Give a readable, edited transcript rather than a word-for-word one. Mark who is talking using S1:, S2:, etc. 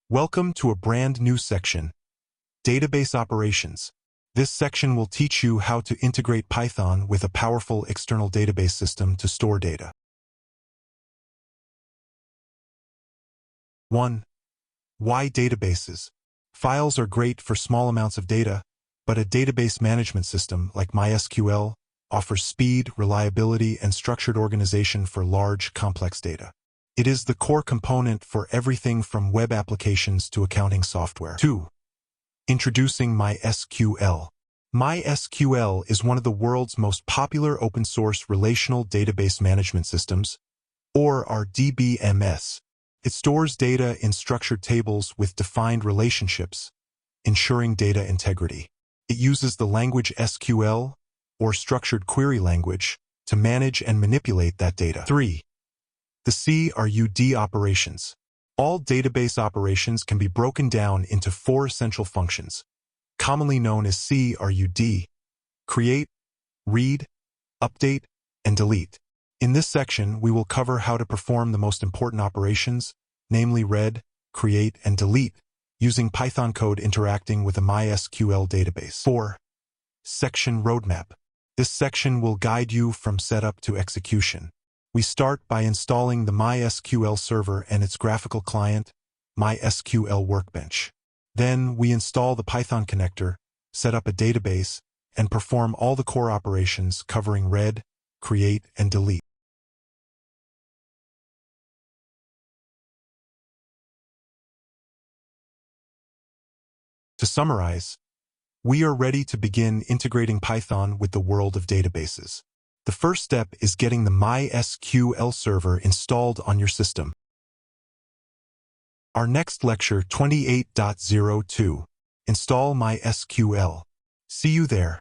S1: Welcome to a brand new section, Database Operations. This section will teach you how to integrate Python with a powerful external database system to store data. 1. Why databases? Files are great for small amounts of data, but a database management system like MySQL offers speed, reliability, and structured organization for large, complex data. It is the core component for everything from web applications to accounting software. 2. Introducing MySQL. MySQL is one of the world's most popular open-source relational database management systems, or RDBMS. It stores data in structured tables with defined relationships, ensuring data integrity. It uses the language SQL, or structured query language, to manage and manipulate that data. 3. The RUD operations. All database operations can be broken down into 4 essential functions, commonly known as RUD: create, read, update, and delete. In this section, we will cover how to perform the most important operations, namely read, create, and delete, using Python code interacting with a MySQL database. 4. Section Roadmap. This section will guide you from setup to execution. We start by installing the MySQL server and its graphical client, MySQL workbench. Then we install the Python connector, set up a database, and perform all the core operations covering read, create, and delete. To summarize, we are ready to begin integrating Python with the world of databases. The first step is getting the MySQL server installed on your system. Our next lecture 28.02. Install MySQL. See you there.